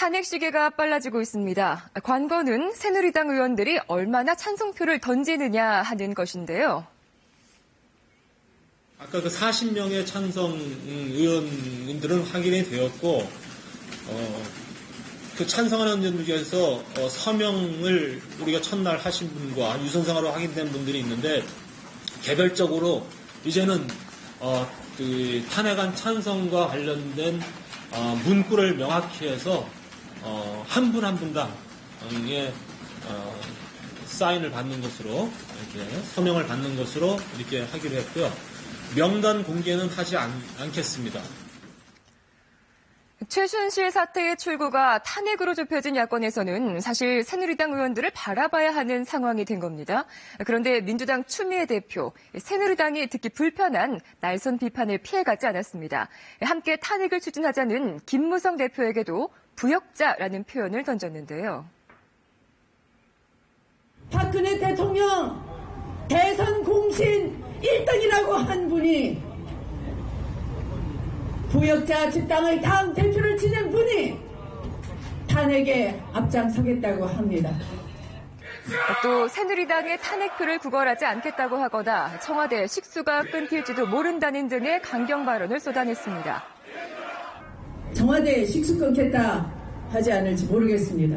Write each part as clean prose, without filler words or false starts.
탄핵 시기가 빨라지고 있습니다. 관건은 새누리당 의원들이 얼마나 찬성표를 던지느냐 하는 것인데요. 아까 그 40명의 찬성 의원들은 확인이 되었고, 그 찬성하는 의원들 중에서 서명을 우리가 첫날 하신 분과 유선상으로 확인된 분들이 있는데, 개별적으로 이제는 그 탄핵안 찬성과 관련된 문구를 명확히 해서 한 분 한 분당 사인을 받는 것으로 이렇게 서명을 받는 것으로 이렇게 하기로 했고요. 명단 공개는 하지 않겠습니다. 최순실 사태의 출구가 탄핵으로 좁혀진 야권에서는 사실 새누리당 의원들을 바라봐야 하는 상황이 된 겁니다. 그런데 민주당 추미애 대표, 새누리당이 듣기 불편한 날선 비판을 피해가지 않았습니다. 함께 탄핵을 추진하자는 김무성 대표에게도 부역자라는 표현을 던졌는데요. 박근혜 대통령 대선 공신 1등이라고 한 분이 부역자 집당의 당 대표를 지낸 분이 탄핵에 앞장서겠다고 합니다. 또 새누리당의 탄핵표를 구걸하지 않겠다고 하거나 청와대 식수가 끊길지도 모른다는 등의 강경 발언을 쏟아냈습니다. 청와대에 식수 끊겠다 하지 않을지 모르겠습니다.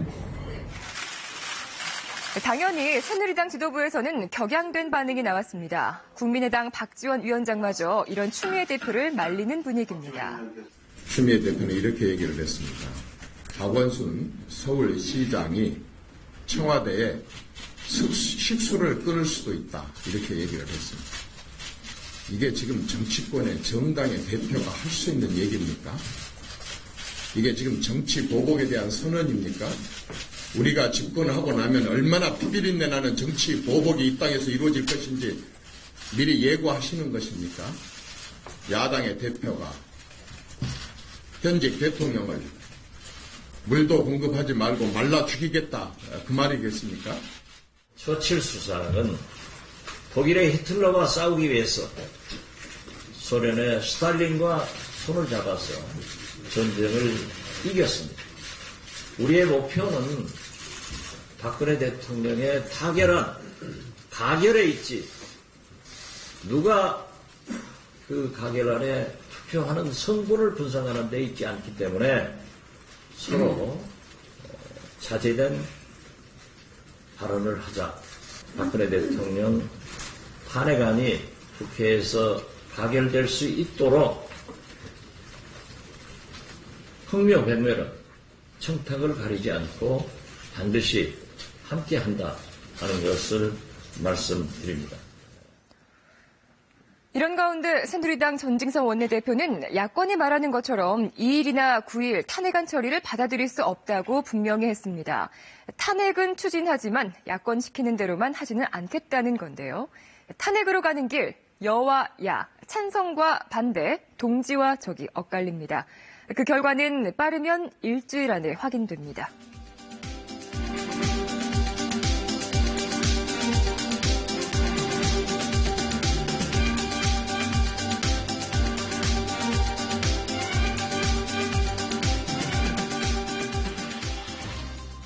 당연히 새누리당 지도부에서는 격양된 반응이 나왔습니다. 국민의당 박지원 위원장마저 이런 추미애 대표를 말리는 분위기입니다. 추미애 대표는 이렇게 얘기를 했습니다. 박원순 서울시장이 청와대에 식수를 끊을 수도 있다. 이렇게 얘기를 했습니다. 이게 지금 정치권의 정당의 대표가 할 수 있는 얘기입니까? 이게 지금 정치 보복에 대한 선언입니까? 우리가 집권하고 나면 얼마나 피비린내 나는 정치 보복이 이 땅에서 이루어질 것인지 미리 예고하시는 것입니까? 야당의 대표가 현직 대통령을 물도 공급하지 말고 말라 죽이겠다 그 말이겠습니까? 처칠 수상은 독일의 히틀러와 싸우기 위해서 소련의 스탈린과 손을 잡아서 전쟁을 이겼습니다. 우리의 목표는 박근혜 대통령의 타결한 가결에 있지 누가 그 가결안에 투표하는 성분을 분석하는 데 있지 않기 때문에 서로 자제된 발언을 하자. 박근혜 대통령 탄핵안이 국회에서 가결될 수 있도록 흥명백매는 청탁을 가리지 않고 반드시 함께한다 하는 것을 말씀드립니다. 이런 가운데 새누리당 전진성 원내대표는 야권이 말하는 것처럼 2일이나 9일 탄핵안 처리를 받아들일 수 없다고 분명히 했습니다. 탄핵은 추진하지만 야권 시키는 대로만 하지는 않겠다는 건데요. 탄핵으로 가는 길 여와 야, 찬성과 반대, 동지와 적이 엇갈립니다. 그 결과는 빠르면 일주일 안에 확인됩니다.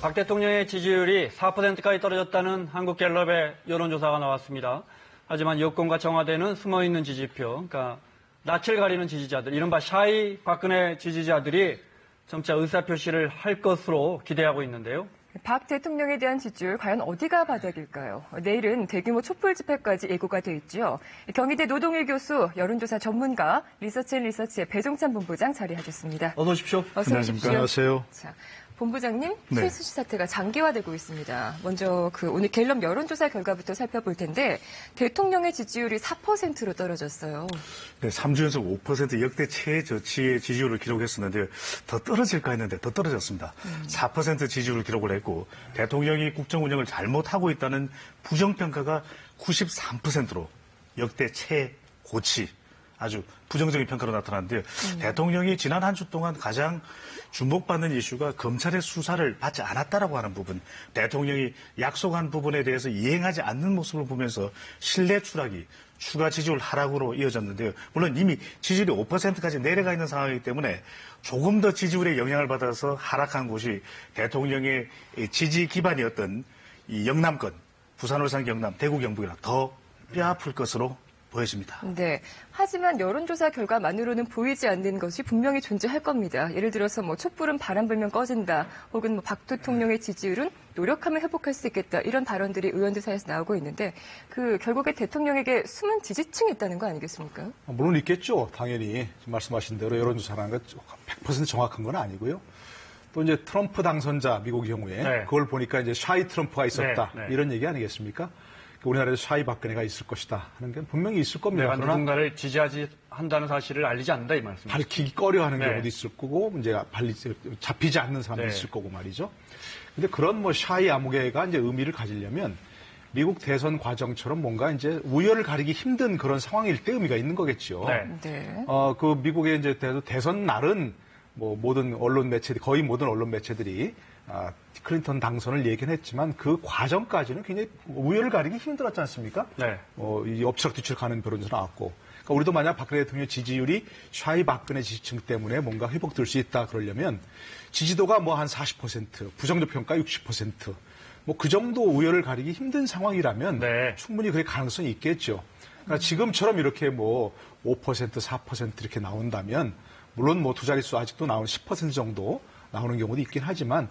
박 대통령의 지지율이 4%까지 떨어졌다는 한국갤럽의 여론조사가 나왔습니다. 하지만 여권과 청와대는 숨어있는 지지표, 그러니까 낯을 가리는 지지자들, 이른바 샤이 박근혜 지지자들이 점차 의사표시를 할 것으로 기대하고 있는데요. 박 대통령에 대한 지지율 과연 어디가 바닥일까요? 내일은 대규모 촛불 집회까지 예고가 돼 있죠. 경희대 노동일 교수, 여론조사 전문가, 리서치앤리서치의 배종찬 본부장 자리하셨습니다. 어서 오십시오. 어서 오십시오. 안녕하세요. 자, 본부장님, 네. 최순실 사태가 장기화되고 있습니다. 먼저 오늘 갤럽 여론조사 결과부터 살펴볼 텐데 대통령의 지지율이 4%로 떨어졌어요. 네, 3주 연속 5% 역대 최저치의 지지율을 기록했었는데 더 떨어질까 했는데 더 떨어졌습니다. 4% 지지율을 기록을 했고 대통령이 국정 운영을 잘못하고 있다는 부정평가가 93%로 역대 최고치 아주 부정적인 평가로 나타났는데요. 대통령이 지난 한 주 동안 가장 주목받는 이슈가 검찰의 수사를 받지 않았다라고 하는 부분, 대통령이 약속한 부분에 대해서 이행하지 않는 모습을 보면서 신뢰 추락이 추가 지지율 하락으로 이어졌는데요. 물론 이미 지지율이 5%까지 내려가 있는 상황이기 때문에 조금 더 지지율에 영향을 받아서 하락한 곳이 대통령의 지지 기반이었던 이 영남권, 부산, 울산, 경남, 대구, 경북이랑 더 뼈아플 것으로 보여집니다. 네. 하지만 여론조사 결과만으로는 보이지 않는 것이 분명히 존재할 겁니다. 예를 들어서 뭐 촛불은 바람 불면 꺼진다, 혹은 뭐 박 대통령의 지지율은 노력하면 회복할 수 있겠다, 이런 발언들이 의원들 사이에서 나오고 있는데 결국에 대통령에게 숨은 지지층이 있다는 거 아니겠습니까? 물론 있겠죠. 당연히 말씀하신 대로 여론조사라는 건 100% 정확한 건 아니고요. 또 이제 트럼프 당선자 미국 경우에 네. 그걸 보니까 이제 샤이 트럼프가 있었다 네, 네. 이런 얘기 아니겠습니까? 우리나라에 샤이 박근혜가 있을 것이다 하는 게 분명히 있을 겁니다. 내가 그러나 누군가를 지지하지 한다는 사실을 알리지 않는다 이 말씀이죠. 밝히기 꺼려하는 네. 경우도 있을 거고 이제 잡히지 않는 사람도 네. 있을 거고 말이죠. 근데 그런 뭐 샤이 아무개가 이제 의미를 가지려면 미국 대선 과정처럼 뭔가 이제 우열을 가리기 힘든 그런 상황일 때 의미가 있는 거겠죠. 네. 네. 그 미국의 이제 대선 날은 뭐 모든 언론 매체 거의 모든 언론 매체들이 클린턴 당선을 얘기는 했지만 그 과정까지는 굉장히 우열을 가리기 힘들었지 않습니까? 네. 이 엎치락뒤치락 하는 변론도 나왔고. 그러니까 우리도 만약 박근혜 대통령 지지율이 샤이 박근혜 지지층 때문에 뭔가 회복될 수 있다 그러려면 지지도가 뭐 한 40%, 부정적 평가 60%, 뭐 그 정도 우열을 가리기 힘든 상황이라면 네. 충분히 그럴 가능성이 있겠죠. 그러니까 지금처럼 이렇게 뭐 5%, 4% 이렇게 나온다면 물론 뭐 두 자릿수 아직도 나오는 10% 정도 나오는 경우도 있긴 하지만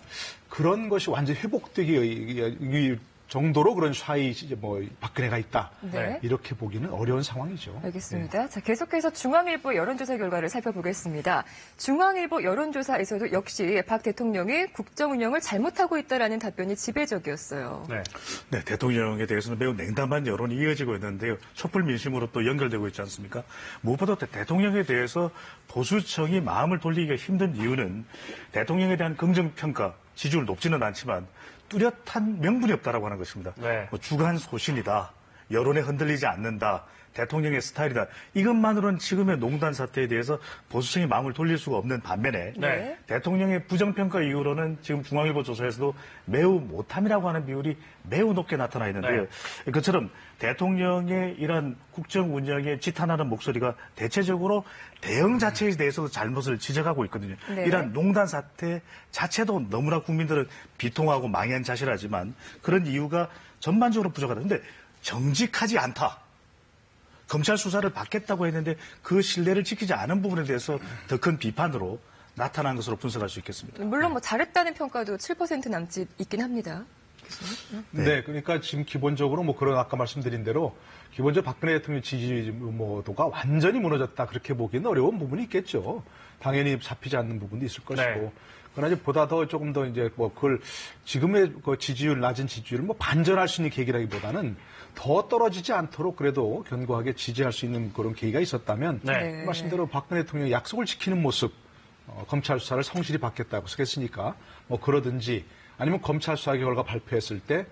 그런 것이 완전히 회복되기 정도로 그런 샤이 뭐 박근혜가 있다. 네. 이렇게 보기는 어려운 상황이죠. 알겠습니다. 자, 계속해서 중앙일보 여론조사 결과를 살펴보겠습니다. 중앙일보 여론조사에서도 역시 박 대통령이 국정 운영을 잘못하고 있다라는 답변이 지배적이었어요. 네. 네, 대통령에 대해서는 매우 냉담한 여론이 이어지고 있는데요. 촛불 민심으로 또 연결되고 있지 않습니까? 무엇보다 대통령에 대해서 보수층이 마음을 돌리기가 힘든 이유는 대통령에 대한 긍정평가, 지지율 높지는 않지만 뚜렷한 명분이 없다라고 하는 것입니다. 네. 뭐 주간 소신이다, 여론에 흔들리지 않는다, 대통령의 스타일이다. 이것만으로는 지금의 농단 사태에 대해서 보수층이 마음을 돌릴 수가 없는 반면에 네. 대통령의 부정평가 이후로는 지금 중앙일보 조사에서도 매우 못함이라고 하는 비율이 매우 높게 나타나 있는데요. 그처럼 대통령의 이런 국정 운영에 지탄하는 목소리가 대체적으로 대응 자체에 대해서도 잘못을 지적하고 있거든요. 네. 이런 농단 사태 자체도 너무나 국민들은 비통하고 망연자실하지만 그런 이유가 전반적으로 부족하다. 근데 정직하지 않다. 검찰 수사를 받겠다고 했는데 그 신뢰를 지키지 않은 부분에 대해서 더 큰 비판으로 나타난 것으로 분석할 수 있겠습니다. 물론 뭐 잘했다는 평가도 7% 남짓 있긴 합니다. 네, 그러니까 지금 기본적으로 뭐 그런 아까 말씀드린 대로 기본적으로 박근혜 대통령 지지도가 완전히 무너졌다 그렇게 보기는 어려운 부분이 있겠죠. 당연히 잡히지 않는 부분도 있을 것이고. 네. 그러나 이제 보다 더 조금 더 이제 뭐 그걸 지금의 그 지지율 낮은 지지율을 뭐 반전할 수 있는 계기라기보다는 더 떨어지지 않도록 그래도 견고하게 지지할 수 있는 그런 계기가 있었다면 네. 말씀대로 박근혜 대통령이 약속을 지키는 모습 검찰 수사를 성실히 받겠다고 쓰겠으니까 뭐 그러든지 아니면 검찰 수사 결과 발표했을 때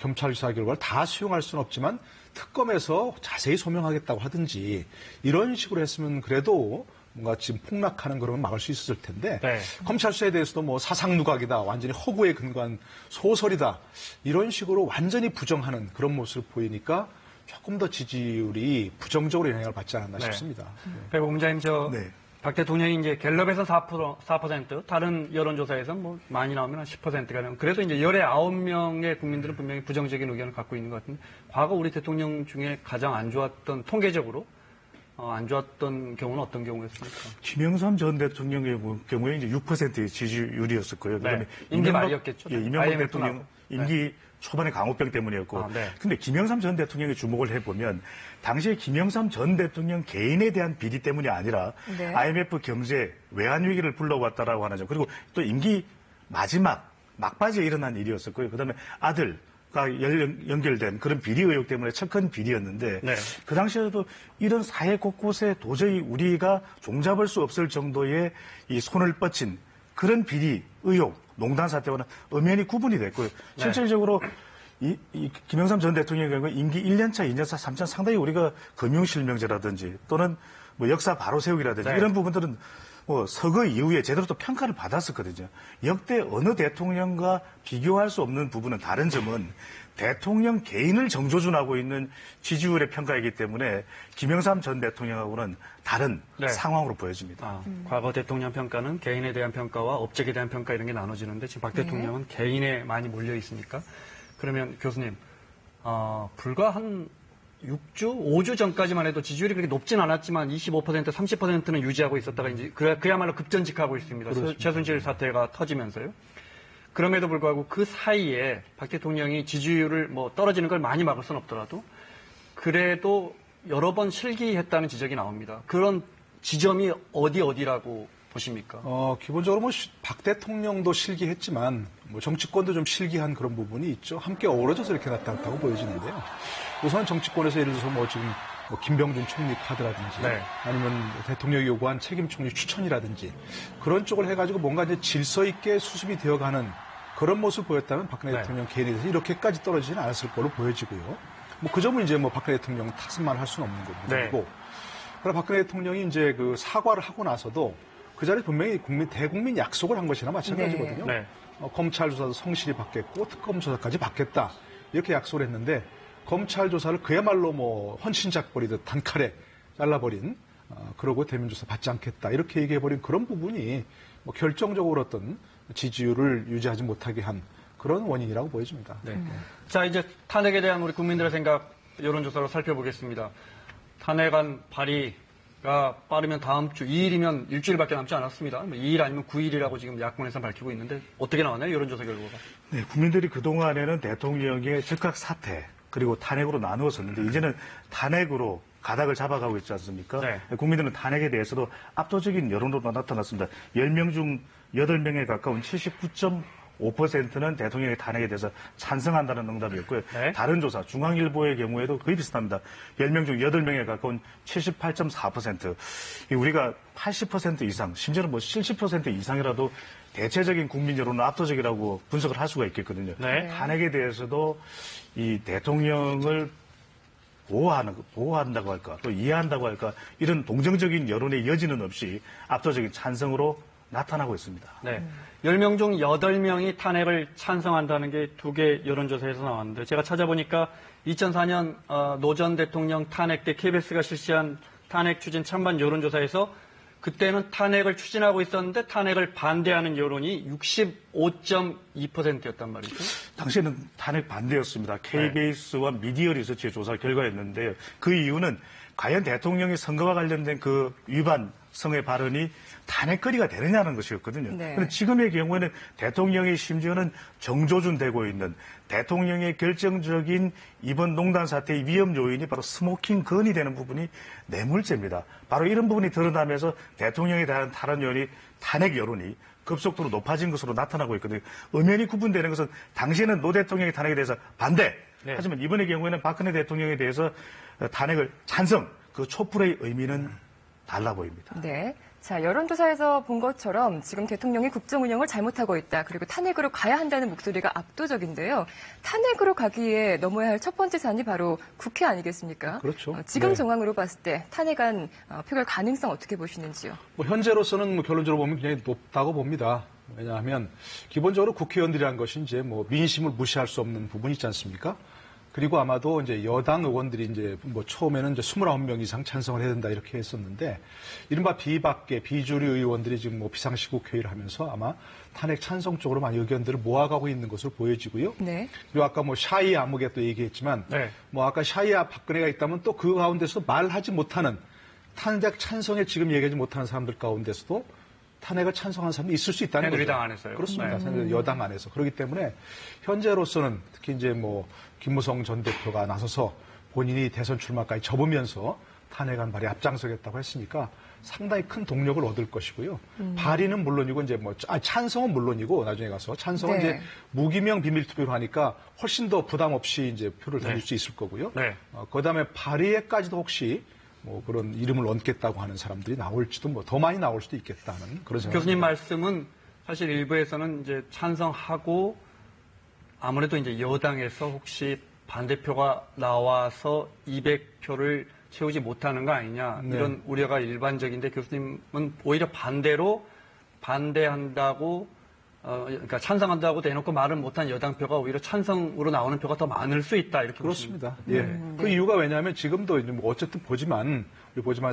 검찰 수사 결과를 다 수용할 수는 없지만 특검에서 자세히 소명하겠다고 하든지 이런 식으로 했으면 그래도 뭔가 지금 폭락하는 그런 걸 막을 수 있었을 텐데 네. 검찰 수사에 대해서도 뭐 사상 누각이다 완전히 허구에 근거한 소설이다 이런 식으로 완전히 부정하는 그런 모습을 보이니까 조금 더 지지율이 부정적으로 영향을 받지 않았나 네. 싶습니다. 배 본부장님, 네. 박 대통령이 이제 갤럽에서 4%, 다른 여론조사에서 뭐 많이 나오면 한 10%가 그래도 이제 19명의 국민들은 분명히 부정적인 의견을 갖고 있는 것 같은데 과거 우리 대통령 중에 가장 안 좋았던 통계적으로 안 좋았던 경우는 어떤 경우였습니까? 김영삼 전 대통령의 경우에 이제 6%의 지지율이었었고요. 그다음에 임기 말이었겠죠. 이명박 IMF 대통령 나고. 임기 초반에 강호병 때문이었고. 네. 근데 김영삼 전 대통령의 주목을 해보면 당시에 김영삼 전 대통령 개인에 대한 비리 때문이 아니라 네. IMF 경제 외환 위기를 불러왔다라고 하는 점. 그리고 또 임기 마지막 막바지에 일어난 일이었었고요. 그다음에 아들 연결된 그런 비리 의혹 때문에 척큰 비리였는데 네. 그 당시에도 이런 사회 곳곳에 도저히 우리가 종잡을 수 없을 정도의 이 손을 뻗친 그런 비리 의혹 농단 사태와는 엄연히 구분이 됐고요. 실질적으로 이 김영삼 전 대통령의 경우 임기 1년차, 2년차, 3차 상당히 우리가 금융실명제라든지 또는 뭐 역사 바로 세우기라든지 네. 이런 부분들은 뭐 서거 이후에 제대로 또 평가를 받았었거든요. 역대 어느 대통령과 비교할 수 없는 부분은 다른 점은 대통령 개인을 정조준하고 있는 지지율의 평가이기 때문에 김영삼 전 대통령하고는 다른 네. 상황으로 보여집니다. 과거 대통령 평가는 개인에 대한 평가와 업적에 대한 평가 이런 게 나눠지는데 지금 박 대통령은 개인에 많이 몰려 있으니까 그러면 교수님 불과 한 6주, 5주 전까지만 해도 지지율이 그렇게 높진 않았지만 25%, 30%는 유지하고 있었다가 이제 그야말로 급전직하고 있습니다. 최순실 사태가 터지면서요. 그럼에도 불구하고 그 사이에 박 대통령이 지지율을 뭐 떨어지는 걸 많이 막을 수는 없더라도 그래도 여러 번 실기했다는 지적이 나옵니다. 그런 지점이 어디라고 보십니까? 기본적으로 뭐 박 대통령도 실기했지만 뭐 정치권도 좀 실기한 그런 부분이 있죠. 함께 어우러져서 이렇게 나타났다고 보여지는데요. 우선 정치권에서 예를 들어서 뭐 지금 뭐 김병준 총리 카드라든지 네. 아니면 대통령이 요구한 책임 총리 추천이라든지 그런 쪽을 해가지고 뭔가 이제 질서 있게 수습이 되어가는 그런 모습을 보였다면 박근혜 네. 대통령 개인에 대해서 이렇게까지 떨어지지는 않았을 걸로 보여지고요. 뭐 그 점은 이제 뭐 박근혜 대통령 탓만 할 수는 없는 부분이고. 네. 그러나 박근혜 대통령이 이제 그 사과를 하고 나서도 그 자리에 분명히 대국민 약속을 한 것이나 마찬가지거든요. 네. 검찰 조사도 성실히 받겠고 특검 조사까지 받겠다 이렇게 약속을 했는데 검찰 조사를 그야말로 뭐 헌신작버리듯 단칼에 잘라버린 그러고 대면 조사 받지 않겠다 이렇게 얘기해버린 그런 부분이 뭐 결정적으로 어떤 지지율을 유지하지 못하게 한 그런 원인이라고 보여집니다. 네. 자, 이제 탄핵에 대한 우리 국민들의 생각 여론조사로 살펴보겠습니다. 탄핵안 발의가 빠르면 다음 주 2일이면 일주일밖에 남지 않았습니다. 2일 아니면 9일이라고 지금 야권에서 밝히고 있는데 어떻게 나왔나요? 여론조사 결과가. 네, 국민들이 그동안에는 대통령의 즉각 사퇴 그리고 탄핵으로 나누었었는데 이제는 탄핵으로 가닥을 잡아가고 있지 않습니까? 네. 국민들은 탄핵에 대해서도 압도적인 여론으로 나타났습니다. 10명 중 8명에 가까운 79.5%는 대통령의 탄핵에 대해서 찬성한다는 응답이었고요. 네. 다른 조사, 중앙일보의 경우에도 거의 비슷합니다. 10명 중 8명에 가까운 78.4%. 우리가 80% 이상, 심지어는 뭐 70% 이상이라도 대체적인 국민 여론은 압도적이라고 분석을 할 수가 있겠거든요. 네. 탄핵에 대해서도 이 대통령을 보호한다고 할까, 또 이해한다고 할까, 이런 동정적인 여론의 여지는 없이 압도적인 찬성으로 나타나고 있습니다. 네. 10명 중 8명이 탄핵을 찬성한다는 게 2개 여론조사에서 나왔는데 제가 찾아보니까 2004년 노 전 대통령 탄핵 때 KBS가 실시한 탄핵 추진 찬반 여론조사에서 그때는 탄핵을 추진하고 있었는데 탄핵을 반대하는 여론이 65.2%였단 말이죠. 당시에는 탄핵 반대였습니다. KBS와 미디어 리서치의 조사 결과였는데요. 그 이유는 과연 대통령이 선거와 관련된 그 위반 성의 발언이 탄핵거리가 되느냐는 것이었거든요. 네. 그런데 지금의 경우에는 대통령이 심지어는 정조준되고 있는 대통령의 결정적인 이번 농단 사태의 위험 요인이 바로 스모킹 건이 되는 부분이 뇌물죄입니다. 바로 이런 부분이 드러나면서 대통령에 대한 탄핵 여론이 급속도로 높아진 것으로 나타나고 있거든요. 엄연히 구분되는 것은 당시에는 노 대통령의 탄핵에 대해서 반대. 네. 하지만 이번의 경우에는 박근혜 대통령에 대해서 탄핵을 찬성. 그 촛불의 의미는 달라 보입니다. 네. 자, 여론조사에서 본 것처럼 지금 대통령이 국정 운영을 잘못하고 있다. 그리고 탄핵으로 가야 한다는 목소리가 압도적인데요. 탄핵으로 가기에 넘어야 할 첫 번째 산이 바로 국회 아니겠습니까? 그렇죠. 지금 네. 정황으로 봤을 때 탄핵안 표결 가능성 어떻게 보시는지요? 뭐 현재로서는 뭐 결론적으로 보면 굉장히 높다고 봅니다. 왜냐하면 기본적으로 국회의원들이라는 것이 이제 뭐 민심을 무시할 수 없는 부분이 있지 않습니까? 그리고 아마도 이제 여당 의원들이 이제 뭐 처음에는 이제 29명 이상 찬성을 해야 된다 이렇게 했었는데 이른바 비주류 의원들이 지금 뭐 비상시국 회의를 하면서 아마 탄핵 찬성 쪽으로 많이 의견들을 모아가고 있는 것으로 보여지고요. 네. 그리고 아까 뭐 샤이 암흑에 또 얘기했지만 네. 뭐 아까 샤이와 박근혜가 있다면 또 그 가운데서 말하지 못하는 탄핵 찬성에 지금 얘기하지 못하는 사람들 가운데서도 탄핵을 찬성하는 사람이 있을 수 있다는 거죠. 새누리당 안에서요. 그렇습니다. 네. 새누리당 여당 안에서. 그렇기 때문에 현재로서는 특히 이제 뭐 김무성 전 대표가 나서서 본인이 대선 출마까지 접으면서 탄핵안 발의 앞장서겠다고 했으니까 상당히 큰 동력을 얻을 것이고요. 발의는 물론이고 이제 뭐 찬성은 물론이고 나중에 가서 찬성은 네. 이제 무기명 비밀투표로 하니까 훨씬 더 부담 없이 이제 표를 던질 수 있을 거고요. 네. 그다음에 발의에까지도 혹시 뭐 그런 이름을 얹겠다고 하는 사람들이 나올지도 뭐 더 많이 나올 수도 있겠다는 그런 생각. 교수님 말씀은 사실 일부에서는 이제 찬성하고 아무래도 이제 여당에서 혹시 반대표가 나와서 200표를 채우지 못하는 거 아니냐 네. 이런 우려가 일반적인데 교수님은 오히려 반대로 반대한다고 그러니까 찬성한다고 대놓고 말을 못한 여당표가 오히려 찬성으로 나오는 표가 더 많을 수 있다 이렇게 그렇습니다. 예. 그 이유가 왜냐하면 지금도 이제 뭐 어쨌든 보지만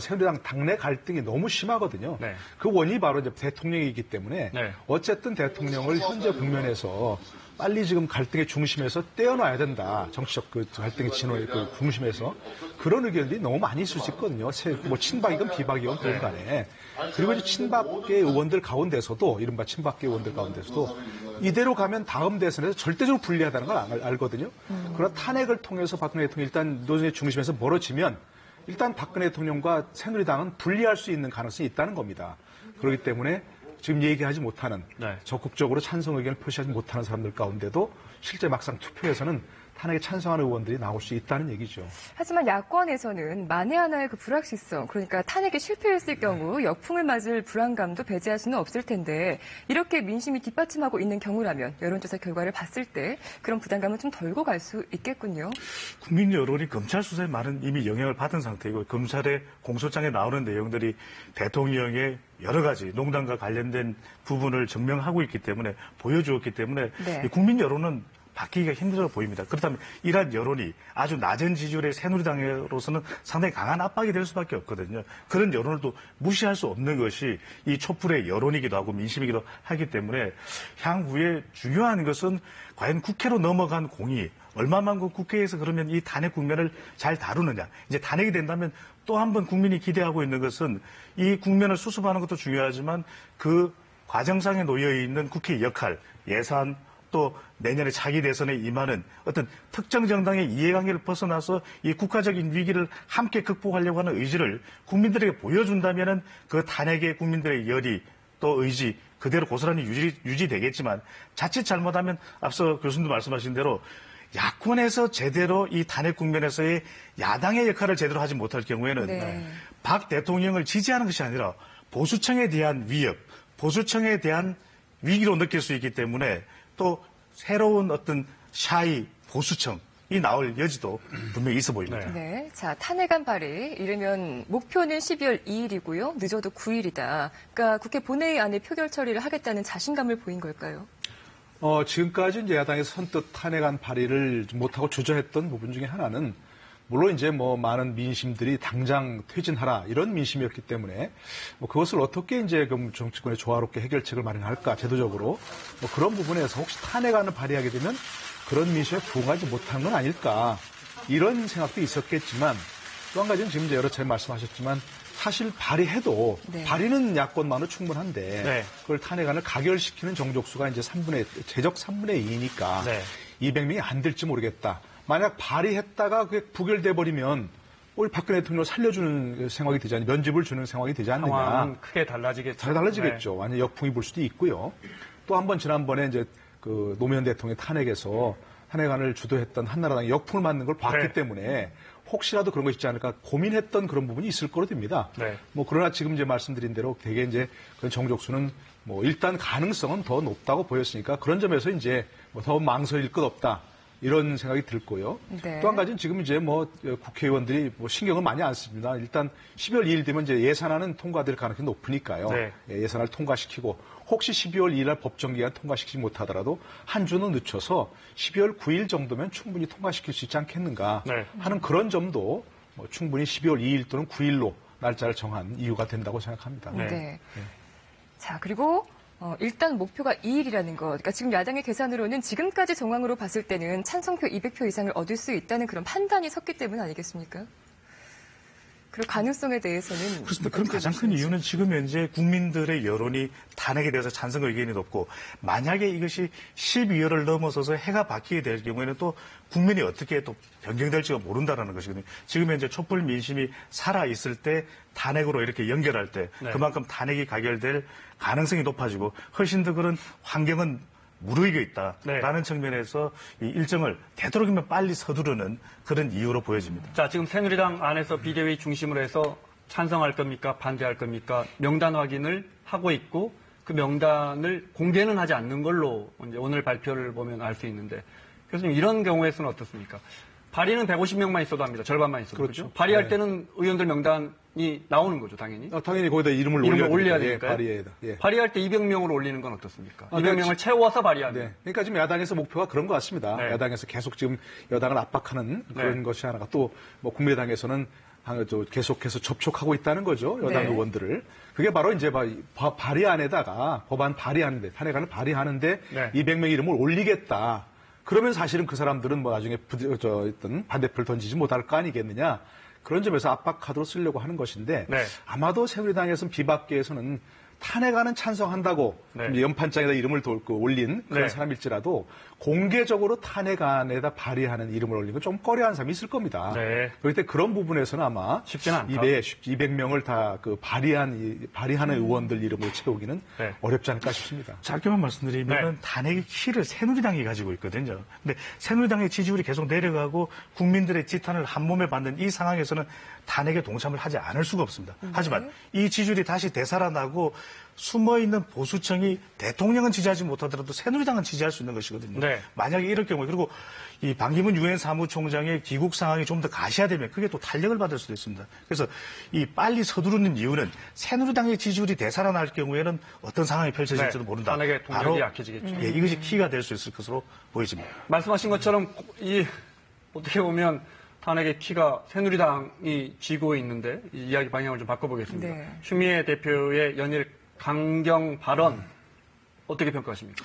새누리당 당내 갈등이 너무 심하거든요. 네. 그 원인이 바로 이제 대통령이기 때문에 네. 어쨌든 대통령을 현재 국면에서 빨리 지금 갈등의 중심에서 떼어놔야 된다. 정치적 그 갈등의 진호의 그 중심에서 그런 의견들이 너무 많이 있을 수 있거든요. 뭐 친박이건 비박이건 그런 간에. 그리고 이제 친박계 의원들 가운데서도 이른바 친박계 의원들 가운데서도 이대로 가면 다음 대선에서 절대적으로 불리하다는 걸 알거든요. 그러나 탄핵을 통해서 박근혜 대통령이 일단 노선의 중심에서 멀어지면 일단 박근혜 대통령과 새누리당은 분리할 수 있는 가능성이 있다는 겁니다. 그렇기 때문에 지금 얘기하지 못하는 네. 적극적으로 찬성 의견을 표시하지 못하는 사람들 가운데도 실제 막상 투표에서는 탄핵에 찬성하는 의원들이 나올 수 있다는 얘기죠. 하지만 야권에서는 만에 하나의 그 불확실성, 그러니까 탄핵에 실패했을 경우 역풍을 맞을 불안감도 배제할 수는 없을 텐데 이렇게 민심이 뒷받침하고 있는 경우라면 여론조사 결과를 봤을 때 그런 부담감은 좀 덜고 갈 수 있겠군요. 국민 여론이 검찰 수사에 많은 이미 영향을 받은 상태이고 검찰의 공소장에 나오는 내용들이 대통령의 여러 가지 농단과 관련된 부분을 증명하고 있기 때문에 보여주었기 때문에 네. 이 국민 여론은 바뀌기가 힘들어 보입니다. 그렇다면 이러한 여론이 아주 낮은 지지율의 새누리당으로서는 상당히 강한 압박이 될 수밖에 없거든요. 그런 여론을 또 무시할 수 없는 것이 이 촛불의 여론이기도 하고 민심이기도 하기 때문에 향후에 중요한 것은 과연 국회로 넘어간 공이 얼마만큼 국회에서 그러면 이 탄핵 국면을 잘 다루느냐. 이제 탄핵이 된다면 또 한 번 국민이 기대하고 있는 것은 이 국면을 수습하는 것도 중요하지만 그 과정상에 놓여 있는 국회의 역할, 예산, 또 내년에 차기 대선에 임하는 어떤 특정 정당의 이해관계를 벗어나서 이 국가적인 위기를 함께 극복하려고 하는 의지를 국민들에게 보여준다면은 그 탄핵의 국민들의 열의 또 의지 그대로 고스란히 유지되겠지만 자칫 잘못하면 앞서 교수님도 말씀하신 대로 야권에서 제대로 이 탄핵 국면에서의 야당의 역할을 제대로 하지 못할 경우에는 네. 박 대통령을 지지하는 것이 아니라 보수층에 대한 위협, 보수층에 대한 위기로 느낄 수 있기 때문에 또 새로운 어떤 샤이 보수층이 나올 여지도 분명히 있어 보입니다. 네. 자, 탄핵안 발의, 이르면 목표는 12월 2일이고요. 늦어도 9일이다. 그러니까 국회 본회의 안에 표결 처리를 하겠다는 자신감을 보인 걸까요? 지금까지 이제 야당에서 선뜻 탄핵안 발의를 못하고 주저했던 부분 중에 하나는 물론 이제 뭐 많은 민심들이 당장 퇴진하라 이런 민심이었기 때문에 뭐 그것을 어떻게 이제 그럼 정치권에 조화롭게 해결책을 마련할까 제도적으로 뭐 그런 부분에서 혹시 탄핵안을 발의하게 되면 그런 민심에 부응하지 못한 건 아닐까 이런 생각도 있었겠지만 또 한 가지는 지금 이제 여러 차례 말씀하셨지만 사실 발의해도 네. 발의는 야권만으로 충분한데 네. 그걸 탄핵안을 가결시키는 정족수가 이제 제적 3분의 2니까 네. 200명이 안 될지 모르겠다. 만약 발의했다가 그게 부결돼 버리면 우리 박근혜 대통령을 살려주는 생각이 되지 않냐, 면집을 주는 생각이 되지 않느냐. 상황은 크게 달라지겠죠. 잘 달라지겠죠. 완전 역풍이 불 수도 있고요. 또 한 번 지난번에 이제 그 노무현 대통령 탄핵에서 탄핵안을 주도했던 한나라당이 역풍을 맞는 걸 봤기 네. 때문에 혹시라도 그런 것이 있지 않을까 고민했던 그런 부분이 있을 거로 됩니다. 네. 뭐 그러나 지금 이제 말씀드린 대로 되게 이제 그런 정족수는 뭐 일단 가능성은 더 높다고 보였으니까 그런 점에서 이제 뭐 더 망설일 것 없다. 이런 생각이 들 거요. 네. 또 한 가지는 지금 이제 뭐 국회의원들이 뭐 신경을 많이 안 씁니다. 일단 12월 2일 되면 이제 예산안은 통과될 가능성이 높으니까요. 네. 예산안을 통과시키고 혹시 12월 2일 날 법정기간 통과시키지 못하더라도 한 주는 늦춰서 12월 9일 정도면 충분히 통과시킬 수 있지 않겠는가 네. 하는 그런 점도 뭐 충분히 12월 2일 또는 9일로 날짜를 정한 이유가 된다고 생각합니다. 네. 네. 자, 그리고 일단 목표가 2일이라는 것. 그러니까 지금 야당의 계산으로는 지금까지 정황으로 봤을 때는 찬성표 200표 이상을 얻을 수 있다는 그런 판단이 섰기 때문 아니겠습니까? 그리고 가능성에 대해서는 그렇습니다. 그럼 가장 큰 이유는 지금 현재 국민들의 여론이 탄핵에 대해서 찬성 의견이 높고 만약에 이것이 12월을 넘어서서 해가 바뀌게 될 경우에는 또 국민이 어떻게 또 변경될지가 모른다는 것이거든요. 지금 현재 촛불 민심이 살아있을 때 탄핵으로 이렇게 연결할 때 네. 그만큼 탄핵이 가결될 가능성이 높아지고 훨씬 더 그런 환경은 무르익어 있다라는 네. 측면에서 이 일정을 되도록이면 빨리 서두르는 그런 이유로 보여집니다. 자, 지금 새누리당 안에서 비대위 중심으로 해서 찬성할 겁니까? 반대할 겁니까? 명단 확인을 하고 있고 그 명단을 공개는 하지 않는 걸로 이제 오늘 발표를 보면 알 수 있는데 교수님 이런 경우에서는 어떻습니까? 발의는 150명만 있어도 합니다. 절반만 있어도. 그렇죠. 그렇죠? 발의할 네. 때는 의원들 명단이 나오는 거죠, 당연히. 당연히 거기다 이름을 올려야 예, 되니까요. 발의에다. 예. 발의할 때 200명으로 올리는 건 어떻습니까? 아, 200명을 채워서 발의하는. 네. 그러니까 지금 야당에서 목표가 그런 것 같습니다. 네. 야당에서 계속 지금 여당을 압박하는 그런 네. 것이 하나가 또 뭐 국민의당에서는 계속해서 접촉하고 있다는 거죠. 여당 네. 의원들을. 그게 바로 이제 발의안에다가 법안 발의하는데 탄핵안을 발의하는데 네. 200명 이름을 올리겠다. 그러면 사실은 그 사람들은 뭐 나중에 어떤 반대표를 던지지 못할 거 아니겠느냐. 그런 점에서 압박 카드로 쓰려고 하는 것인데 네. 아마도 새누리당에서는 비박계에서는 탄핵안은 찬성한다고 네. 연판장에다 이름을 올린 그런 네. 사람일지라도 공개적으로 탄핵안에다 발의하는 이름을 올린 건 좀 꺼려하는 사람이 있을 겁니다. 네. 그럴 때 그런 부분에서는 아마 쉽지는 않다. 200명을 다 그 발의하는 의원들 이름을 채우기는 네. 어렵지 않을까 싶습니다. 짧게만 말씀드리면 네. 탄핵의 키를 새누리당이 가지고 있거든요. 근데 새누리당의 지지율이 계속 내려가고 국민들의 지탄을 한 몸에 받는 이 상황에서는 탄핵에 동참을 하지 않을 수가 없습니다. 하지만 이 지지율이 다시 되살아나고 숨어있는 보수층이 대통령은 지지하지 못하더라도 새누리당은 지지할 수 있는 것이거든요. 네. 만약에 이럴 경우에 그리고 이 반기문 유엔 사무총장의 귀국 상황이 좀 더 가시화되면 그게 또 탄력을 받을 수도 있습니다. 그래서 이 빨리 서두르는 이유는 새누리당의 지지율이 되살아날 경우에는 어떤 상황이 펼쳐질지도 네. 모른다. 탄핵의 동력이 약해지겠죠. 예, 이것이 키가 될 수 있을 것으로 보여집니다. 말씀하신 것처럼 어떻게 보면 탄핵의 키가 새누리당이 쥐고 있는데 이 이야기 방향을 좀 바꿔보겠습니다. 네. 추미애 대표의 연일 강경 발언 어떻게 평가하십니까?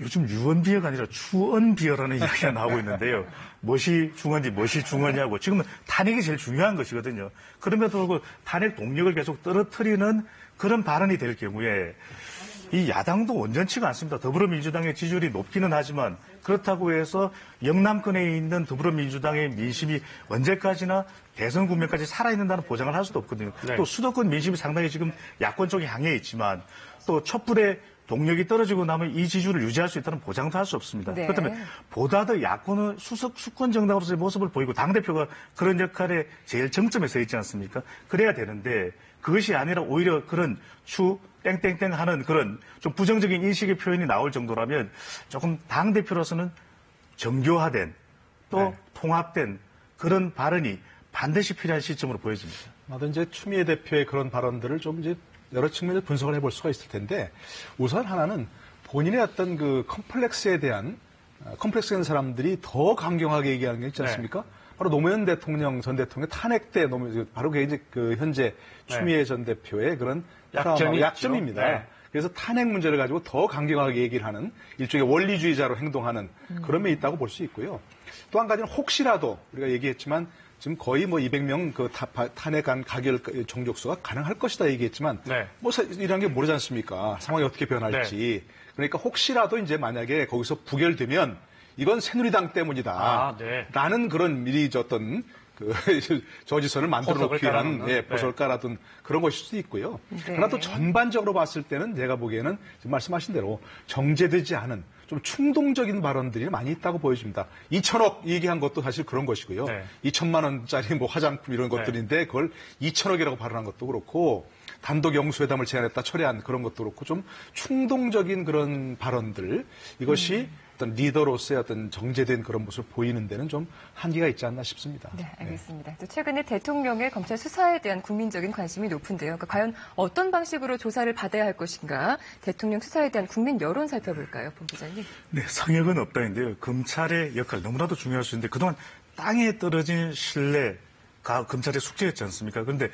요즘 유언비어가 아니라 추언비어라는 이야기가 나오고 있는데요. 무엇이 중언지 무엇이 중언냐고 지금은 탄핵이 제일 중요한 것이거든요. 그럼에도 불구하고 탄핵 동력을 계속 떨어뜨리는 그런 발언이 될 경우에 이 야당도 온전치가 않습니다. 더불어민주당의 지지율이 높기는 하지만 그렇다고 해서 영남권에 있는 더불어민주당의 민심이 언제까지나 대선 국면까지 살아있는다는 보장을 할 수도 없거든요. 네. 또 수도권 민심이 상당히 지금 야권 쪽에 향해 있지만 또 촛불의 동력이 떨어지고 나면 이 지지율을 유지할 수 있다는 보장도 할 수 없습니다. 네. 그렇다면 보다 더 야권은 수권 정당으로서의 모습을 보이고 당대표가 그런 역할에 제일 정점에 서 있지 않습니까? 그래야 되는데 그것이 아니라 오히려 그런 땡땡땡 하는 그런 좀 부정적인 인식의 표현이 나올 정도라면 조금 당대표로서는 정교화된 또 네. 통합된 그런 발언이 반드시 필요한 시점으로 보여집니다. 아마도 이제 추미애 대표의 그런 발언들을 좀 이제 여러 측면에서 분석을 해볼 수가 있을 텐데 우선 하나는 본인의 어떤 그 컴플렉스에 대한 컴플렉스 있는 사람들이 더 강경하게 얘기하는 게 있지 않습니까? 바로 노무현 대통령 전 대통령 탄핵 때 바로 그게 이제 그 현재 추미애 전 대표의 그런 약점입니다. 네. 그래서 탄핵 문제를 가지고 더 강경하게 얘기를 하는 일종의 원리주의자로 행동하는 그런 면이 있다고 볼 수 있고요. 또 한 가지는 혹시라도 우리가 얘기했지만 지금 거의 뭐 200명 그 탄핵안 가결 정족수가 가능할 것이다 얘기했지만 네. 뭐 이런 게 모르지 않습니까? 상황이 어떻게 변할지. 그러니까 혹시라도 이제 만약에 거기서 부결되면 이건 새누리당 때문이다. 아, 네. 라는 그런 미리 어떤 그 저지선을 만들어 놓기 위한 보석을 깔아둔 그런 것일 수도 있고요. 네. 그러나 또 전반적으로 봤을 때는 제가 보기에는 지금 말씀하신 대로 정제되지 않은 좀 충동적인 발언들이 많이 있다고 보여집니다. 2천억 얘기한 것도 사실 그런 것이고요. 네. 2천만 원짜리 뭐 화장품 이런 것들인데 그걸 2천억이라고 발언한 것도 그렇고 단독 영수회담을 제안했다 철회한 그런 것도 그렇고 좀 충동적인 그런 발언들 이것이 어떤 리더로서의 어떤 정제된 그런 모습을 보이는 데는 좀 한계가 있지 않나 싶습니다. 네, 알겠습니다. 또 최근에 대통령의 검찰 수사에 대한 국민적인 관심이 높은데요. 그러니까 과연 어떤 방식으로 조사를 받아야 할 것인가? 대통령 수사에 대한 국민 여론 살펴볼까요, 본부장님? 네, 성역은 없다인데요. 검찰의 역할 너무나도 중요할 수 있는데 그동안 땅에 떨어진 신뢰가 검찰의 숙제였지 않습니까? 그런데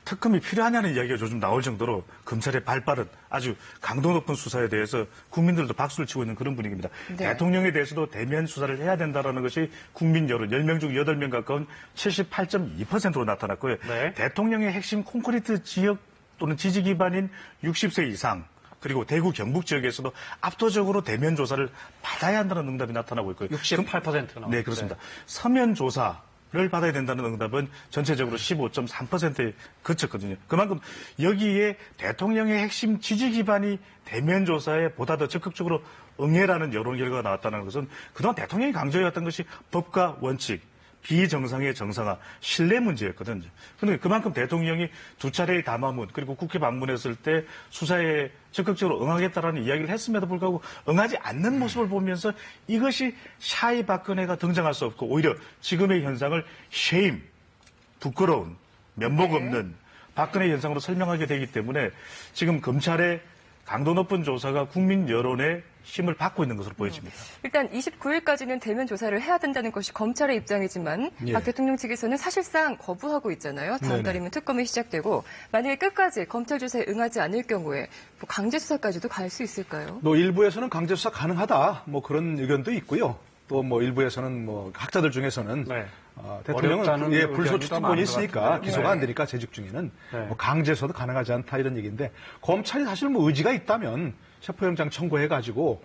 특검이 필요하냐는 이야기가 요즘 나올 정도로 검찰의 발빠른 아주 강도 높은 수사에 대해서 국민들도 박수를 치고 있는 그런 분위기입니다. 네. 대통령에 대해서도 대면 수사를 해야 된다는 것이 국민 여론 10명 중 8명 가까운 78.2%로 나타났고요. 네. 대통령의 핵심 콘크리트 지역 또는 지지 기반인 60세 이상 그리고 대구 경북 지역에서도 압도적으로 대면 조사를 받아야 한다는 응답이 나타나고 있고요. 68%가 나옵니다. 네, 그렇습니다. 서면 조사를 받아야 된다는 응답은 전체적으로 15.3%에 그쳤거든요. 그만큼 여기에 대통령의 핵심 지지 기반이 대면 조사에 보다 더 적극적으로 응해라는 여론 결과가 나왔다는 것은 그동안 대통령이 강조해왔던 것이 법과 원칙, 비정상의 정상화, 신뢰 문제였거든요. 그런데 그만큼 대통령이 두 차례의 담화문 그리고 국회 방문했을 때 수사에 적극적으로 응하겠다라는 이야기를 했음에도 불구하고 응하지 않는 모습을 보면서 이것이 샤이 박근혜가 등장할 수 없고 오히려 지금의 현상을 쉐임, 부끄러운, 면목 없는 박근혜 현상으로 설명하게 되기 때문에 지금 검찰의 강도 높은 조사가 국민 여론의 힘을 받고 있는 것으로 보여집니다. 일단 29일까지는 대면 조사를 해야 된다는 것이 검찰의 입장이지만 박 대통령 측에서는 사실상 거부하고 있잖아요. 다음 달이면 특검이 시작되고 만약에 끝까지 검찰 조사에 응하지 않을 경우에 뭐 강제 수사까지도 갈 수 있을까요? 일부에서는 강제 수사 가능하다 그런 의견도 있고요. 또 일부에서는 학자들 중에서는 대통령은 불소추특권이 있으니까 기소가 안 되니까 재직 중에는 강제서도 가능하지 않다 이런 얘기인데 검찰이 사실 의지가 있다면 체포영장 청구해가지고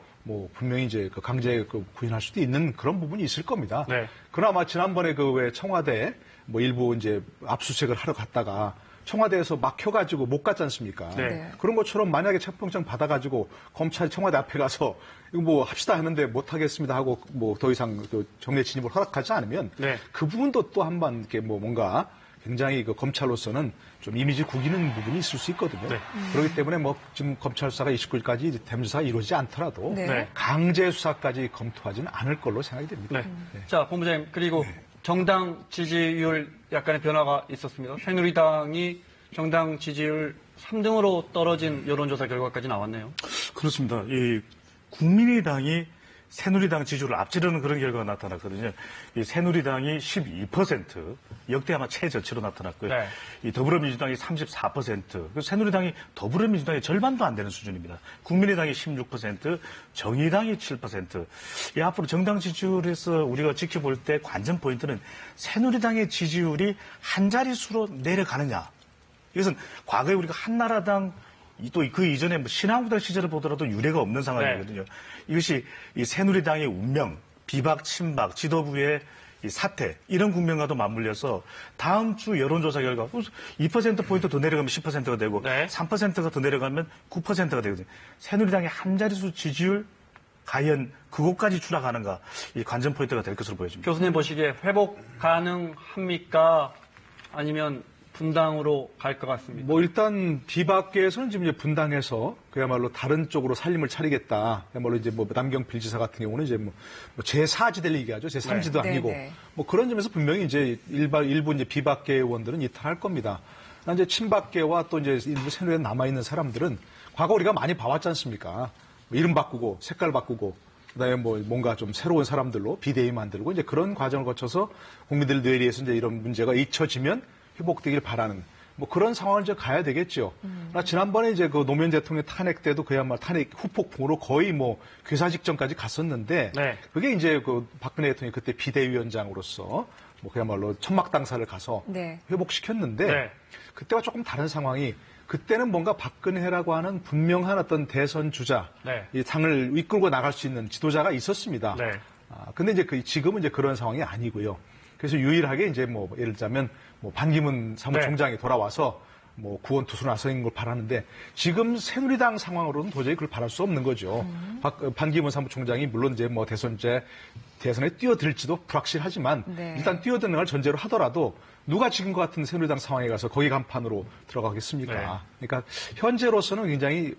분명히 이제 강제 구인할 수도 있는 그런 부분이 있을 겁니다. 그나마 지난번에 왜 청와대 일부 이제 압수수색을 하러 갔다가 청와대에서 막혀가지고 못 갔지 않습니까? 그런 것처럼 만약에 체포영장 받아가지고 검찰이 청와대 앞에 가서 이거 합시다 했는데 못 하겠습니다 하고 더 이상 정례 진입을 허락하지 않으면 그 부분도 또 한번 이렇게 뭔가 굉장히 검찰로서는 좀 이미지 구기는 부분이 있을 수 있거든요. 그렇기 때문에 지금 검찰 수사가 29일까지 대면 수사가 이루어지지 않더라도 강제 수사까지 검토하지는 않을 걸로 생각이 됩니다. 자, 본부장님 그리고 정당 지지율 약간의 변화가 있었습니다. 새누리당이 정당 지지율 3등으로 떨어진 여론조사 결과까지 나왔네요. 그렇습니다. 이 국민의당이 새누리당 지지율을 앞지르는 그런 결과가 나타났거든요. 이 새누리당이 12%, 역대 아마 최저치로 나타났고요. 이 더불어민주당이 34%, 새누리당이 더불어민주당의 절반도 안 되는 수준입니다. 국민의당이 16%, 정의당이 7%. 이 앞으로 정당 지지율에서 우리가 지켜볼 때 관전 포인트는 새누리당의 지지율이 한 자릿수로 내려가느냐. 이것은 과거에 우리가 한나라당 또 그 이전에 신한국당 시절을 보더라도 유례가 없는 상황이거든요. 이것이 이 새누리당의 운명, 비박, 친박, 지도부의 이 사태 이런 국면과도 맞물려서 다음 주 여론조사 결과 2%포인트 더 내려가면 10%가 되고 3%가 더 내려가면 9%가 되거든요. 새누리당의 한 자릿수 지지율 과연 그곳까지 추락하는가 이 관전 포인트가 될 것으로 보여집니다. 교수님 보시기에 회복 가능합니까? 아니면 분당으로 갈 것 같습니다. 일단 비박계에서는 지금 이제 분당해서 그야말로 다른 쪽으로 살림을 차리겠다. 그야말로 이제 남경필 지사 같은 경우는 이제 제4지대를 얘기하죠. 제3지도 아니고 그런 점에서 분명히 이제 일부 이제 비박계 의원들은 이탈할 겁니다. 이제 친박계와 또 이제 일부 새누리당 남아 있는 사람들은 과거 우리가 많이 봐왔지 않습니까? 이름 바꾸고 색깔 바꾸고 그다음에 뭔가 좀 새로운 사람들로 비대위 만들고 이제 그런 과정을 거쳐서 국민들 뇌리에서 이제 이런 문제가 잊혀지면 회복되길 바라는 그런 상황을 이제 가야 되겠죠. 지난번에 이제 노무현 대통령 탄핵 때도 그야말로 탄핵 후폭풍으로 거의 괴사 직전까지 갔었는데 그게 이제 박근혜 대통령이 그때 비대위원장으로서 그야말로 천막당사를 가서 회복시켰는데 그때와 조금 다른 상황이 그때는 뭔가 박근혜라고 하는 분명한 어떤 대선 주자, 이 당을 이끌고 나갈 수 있는 지도자가 있었습니다. 근데 이제 지금은 이제 그런 상황이 아니고요. 그래서 유일하게 이제 예를 들자면 반기문 사무총장이 돌아와서 구원 투수 나서는 걸 바라는데 지금 새누리당 상황으로는 도저히 그걸 바랄 수 없는 거죠. 반기문 사무총장이 물론 이제 대선에 뛰어들지도 불확실하지만 일단 뛰어드는 걸 전제로 하더라도 누가 지금과 같은 새누리당 상황에 가서 거기 간판으로 들어가겠습니까? 그러니까 현재로서는 굉장히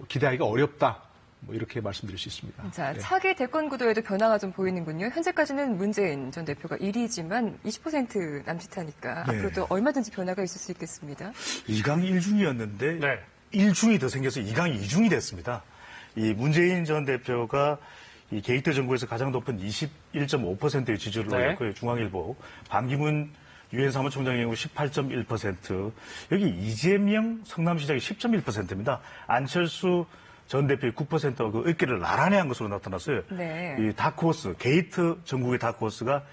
기대하기가 어렵다. 이렇게 말씀드릴 수 있습니다. 자, 차기 대권 구도에도 변화가 좀 보이는군요. 현재까지는 문재인 전 대표가 1위지만 20% 남짓하니까 앞으로도 얼마든지 변화가 있을 수 있겠습니다. 2강 1중이었는데 1중이 더 생겨서 2강 2중이 됐습니다. 이 문재인 전 대표가 이 게이트 정부에서 가장 높은 21.5%의 지지율을 올렸고요. 중앙일보. 반기문 유엔 사무총장의 경우 18.1%. 여기 이재명 성남시장이 10.1%입니다. 안철수 전 대표의 9%가 그 어깨를 나란히 한 것으로 나타났어요. 이 다크호스, 게이트 전국의 다크호스가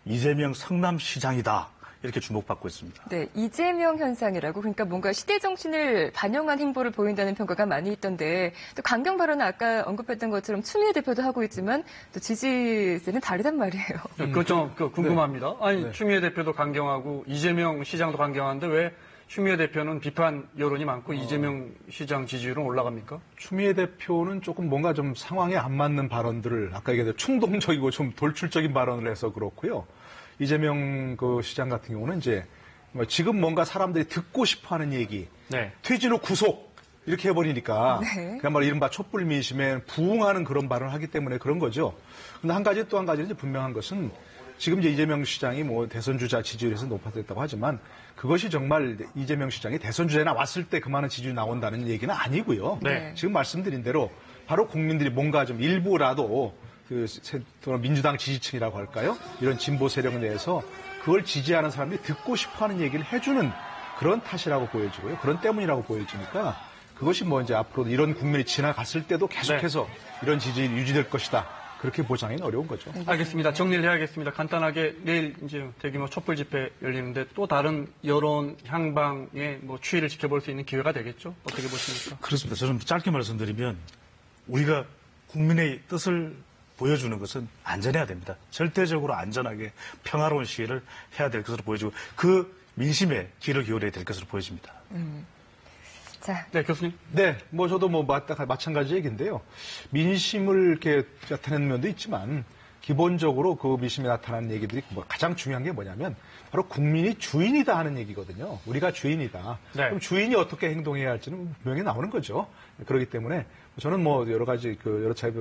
이재명 성남시장이다. 이렇게 주목받고 있습니다. 네, 이재명 현상이라고 그러니까 뭔가 시대 정신을 반영한 행보를 보인다는 평가가 많이 있던데 또 강경 발언은 아까 언급했던 것처럼 추미애 대표도 하고 있지만 또 지지세는 다르단 말이에요. 그거 좀 궁금합니다. 아니 추미애 대표도 강경하고 이재명 시장도 강경한데 왜 추미애 대표는 비판 여론이 많고 이재명 시장 지지율은 올라갑니까? 추미애 대표는 조금 뭔가 좀 상황에 안 맞는 발언들을 아까 얘기했던 충동적이고 좀 돌출적인 발언을 해서 그렇고요. 이재명 그 시장 같은 경우는 이제 뭐 지금 뭔가 사람들이 듣고 싶어하는 얘기, 네. 퇴진 후 구속 이렇게 해버리니까 네. 그야말로 이른바 촛불 민심에 부응하는 그런 발언을 하기 때문에 그런 거죠. 근데 또 한 가지는 이제 분명한 것은 지금 이제 이재명 시장이 뭐 대선 주자 지지율에서 높아졌다고 하지만 그것이 정말 이재명 시장이 대선 주자에 나왔을 때 그만한 지지율이 나온다는 얘기는 아니고요. 네. 지금 말씀드린 대로 바로 국민들이 뭔가 좀 일부라도 그 민주당 지지층이라고 할까요? 이런 진보 세력 내에서 그걸 지지하는 사람들이 듣고 싶어하는 얘기를 해주는 그런 탓이라고 보여지고요. 그런 때문이라고 보여지니까 그것이 뭐 이제 앞으로 이런 국면이 지나갔을 때도 계속해서 이런 지지율이 유지될 것이다. 그렇게 보장하기는 어려운 거죠. 알겠습니다. 정리를 해야겠습니다. 간단하게 내일 이제 대규모 촛불 집회 열리는데 또 다른 여론 향방의 뭐 추이를 지켜볼 수 있는 기회가 되겠죠? 어떻게 보십니까? 그렇습니다. 저는 짧게 말씀드리면 우리가 국민의 뜻을 보여주는 것은 안전해야 됩니다. 절대적으로 안전하게 평화로운 시위를 해야 될 것으로 보여지고 그 민심에 귀를 기울여야 될 것으로 보여집니다. 자, 네, 교수님. 네, 뭐 저도 뭐 마찬가지 얘기인데요. 민심을 이렇게 나타내는 면도 있지만 기본적으로 그 민심에 나타나는 얘기들이 뭐 가장 중요한 게 뭐냐면 바로 국민이 주인이다 하는 얘기거든요. 우리가 주인이다. 네. 그럼 주인이 어떻게 행동해야 할지는 분명히 나오는 거죠. 그렇기 때문에 저는 뭐 여러 가지 여러 차례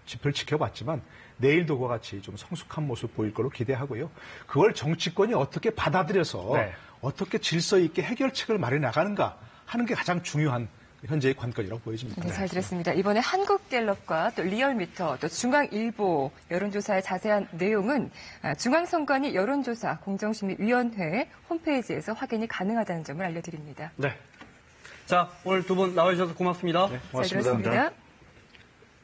지표를 지켜봤지만 내일도 그와 같이 좀 성숙한 모습 보일 걸로 기대하고요. 그걸 정치권이 어떻게 받아들여서 네. 어떻게 질서 있게 해결책을 마련해 나가는가 하는 게 가장 중요한 현재의 관건이라고 보여집니다. 네, 잘 들었습니다. 이번에 한국갤럽과 또 리얼미터, 또 중앙일보 여론조사의 자세한 내용은 중앙선관위 여론조사 공정심의위원회 홈페이지에서 확인이 가능하다는 점을 알려드립니다. 네. 자, 오늘 두 분 나와주셔서 고맙습니다. 네, 잘 들었습니다.